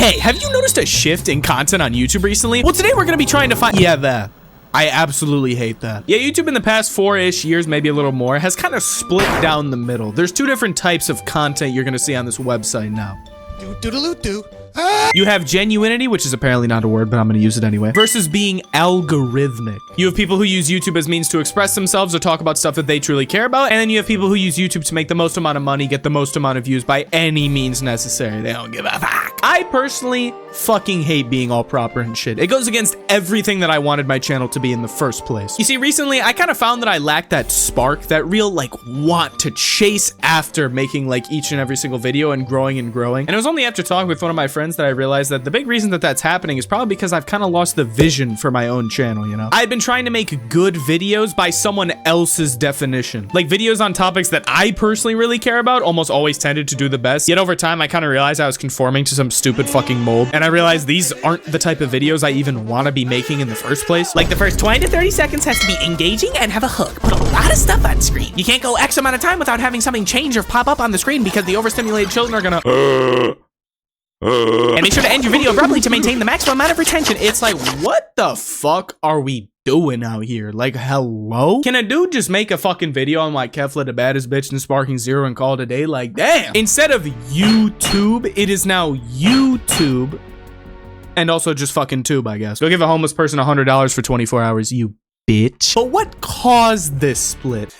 Hey, have you noticed a shift in content on YouTube recently? Well, today we're gonna be trying to find, that. I absolutely hate that. Yeah, YouTube in the past 4-ish years, maybe a little more, has kind of split down the middle. There's two different types of content you're gonna see on this website now. You have genuinity, which is apparently not a word, but I'm gonna use it anyway, versus being algorithmic. You have people who use YouTube as means to express themselves or talk about stuff that they truly care about, and then you have people who use YouTube to make the most amount of money, get the most amount of views by any means necessary. They don't give a fuck. I personally fucking hate being all proper and shit. It goes against everything that I wanted my channel to be in the first place. You see, recently, I kind of found that I lacked that spark, that real, like, want to chase after making, like, each and every single video and growing and growing. And it was only after talking with one of my friends that I realized that the big reason that that's happening is probably because I've kind of lost the vision for my own channel, you know? I've been trying to make good videos by someone else's definition. Like, videos on topics that I personally really care about almost always tended to do the best. Yet over time, I kind of realized I was conforming to some stupid fucking mold. And I realized these aren't the type of videos I even want to be making in the first place. Like, the first 20 to 30 seconds has to be engaging and have a hook. Put a lot of stuff on screen. You can't go X amount of time without having something change or pop up on the screen because the overstimulated children are gonna... And make sure to end your video abruptly to maintain the maximum amount of retention. It's like, what the fuck are we doing out here? Like, hello? Can a dude just make a fucking video on like Kefla the baddest bitch and Sparking Zero and call it a day? Like, damn. Instead of YouTube, it is now YouTube. And also just fucking tube, I guess. Go give a homeless person $100 for 24 hours, you bitch. But what caused this split?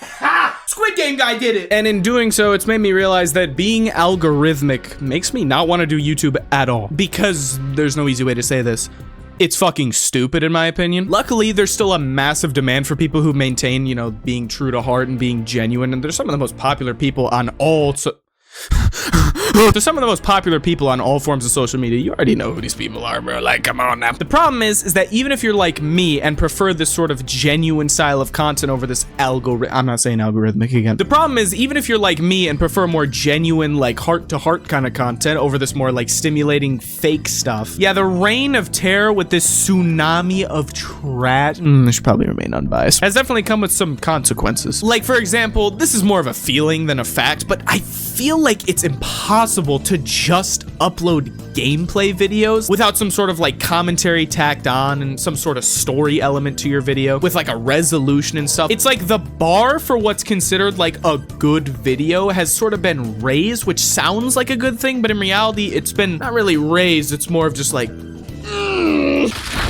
Squid Game guy did it. And in doing so, it's made me realize that being algorithmic makes me not want to do YouTube at all. Because there's no easy way to say this. It's fucking stupid in my opinion. Luckily, there's still a massive demand for people who maintain, you know, being true to heart and being genuine. And there's some of the most popular people on all... There's some of the most popular people on all forms of social media. You already know who these people are, bro. Like, come on now. The problem is that even if you're like me and prefer this sort of genuine style of content over this I'm not saying algorithmic again. The problem is even if you're like me and prefer more genuine, like heart-to-heart kind of content over this more like stimulating fake stuff. Yeah, the reign of terror with this tsunami of trash, I should probably remain unbiased, has definitely come with some consequences. Like, for example, this is more of a feeling than a fact, but I feel like it's impossible to just upload gameplay videos without some sort of like commentary tacked on and some sort of story element to your video with like a resolution and stuff. It's like the bar for what's considered like a good video has sort of been raised, which sounds like a good thing, but in reality, it's been not really raised. It's more of just like,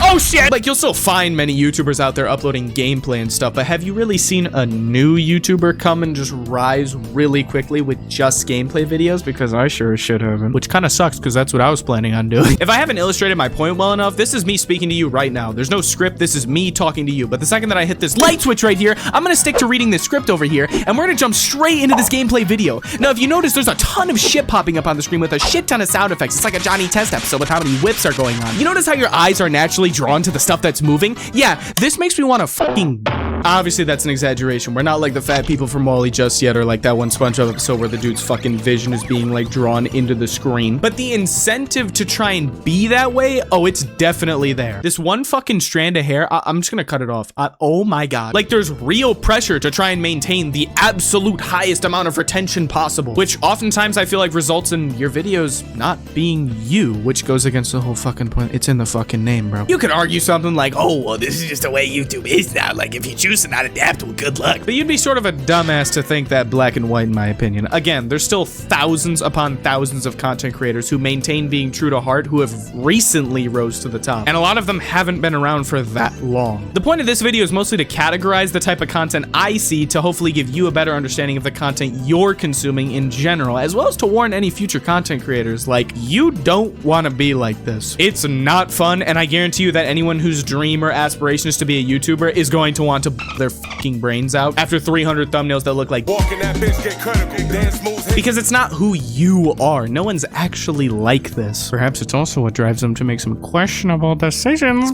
oh shit! Like, you'll still find many YouTubers out there uploading gameplay and stuff, but have you really seen a new YouTuber come and just rise really quickly with just gameplay videos? Because I sure as shit haven't. Which kind of sucks, because that's what I was planning on doing. If I haven't illustrated my point well enough, this is me speaking to you right now. There's no script, this is me talking to you. But the second that I hit this light switch right here, I'm gonna stick to reading this script over here, and we're gonna jump straight into this gameplay video. Now, if you notice, there's a ton of shit popping up on the screen with a shit ton of sound effects. It's like a Johnny Test episode with how many whips are going on. You notice how your eyes are naturally drawn to the stuff that's moving? Yeah, this makes me want to fucking... Obviously, that's an exaggeration. We're not like the fat people from Wall-E just yet, or like that one SpongeBob episode where the dude's fucking vision is being like drawn into the screen. But the incentive to try and be that way, oh, it's definitely there. This one fucking strand of hair, I'm just gonna cut it off. Oh my God. Like, there's real pressure to try and maintain the absolute highest amount of retention possible, which oftentimes I feel like results in your videos not being you, which goes against the whole fucking point. It's in the fucking name, bro. You could argue something like, oh, well, this is just the way YouTube is now. Like, if you choose to not adapt, well, good luck. But you'd be sort of a dumbass to think that black and white, in my opinion. Again, there's still thousands upon thousands of content creators who maintain being true to heart, who have recently rose to the top. And a lot of them haven't been around for that long. The point of this video is mostly to categorize the type of content I see to hopefully give you a better understanding of the content you're consuming in general, as well as to warn any future content creators, like, you don't want to be like this. It's not fun, and I guarantee you that anyone whose dream or aspiration is to be a YouTuber is going to want to their fucking brains out after 300 thumbnails that look like that bitch, get critical, dance moves, because it's not who you are. No one's actually like this. Perhaps it's also what drives them to make some questionable decisions.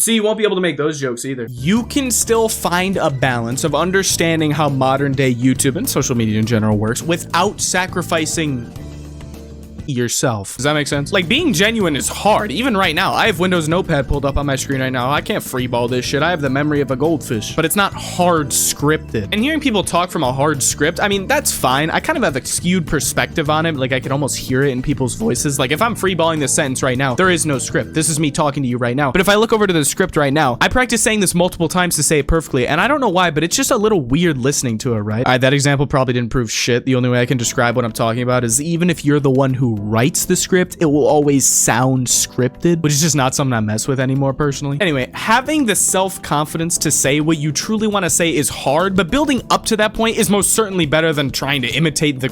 So you won't be able to make those jokes either. You can still find a balance of understanding how modern day YouTube and social media in general works without sacrificing yourself. Does that make sense? Like, being genuine is hard. Even right now, I have Windows Notepad pulled up on my screen right now. I can't freeball this shit. I have the memory of a goldfish, but it's not hard scripted. And hearing people talk from a hard script, I mean, that's fine. I kind of have a skewed perspective on it. Like, I can almost hear it in people's voices. Like, if I'm freeballing this sentence right now, there is no script. This is me talking to you right now. But if I look over to the script right now, I practice saying this multiple times to say it perfectly. And I don't know why, but it's just a little weird listening to it, right? All right, that example probably didn't prove shit. The only way I can describe what I'm talking about is even if you're the one who writes the script, it will always sound scripted, which is just not something I mess with anymore personally. Anyway, having the self-confidence to say what you truly want to say is hard, but building up to that point is most certainly better than trying to imitate the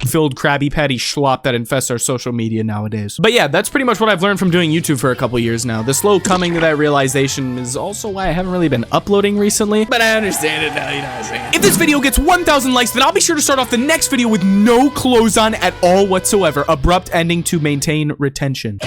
filled Krabby Patty schlop that infests our social media nowadays. But yeah, that's pretty much what I've learned from doing YouTube for a couple years now. The slow coming to that realization is also why I haven't really been uploading recently, but I understand it now, you know what I'm saying? If this video gets 1,000 likes, then I'll be sure to start off the next video with no clothes on at all whatsoever. Abrupt ending to maintain retention.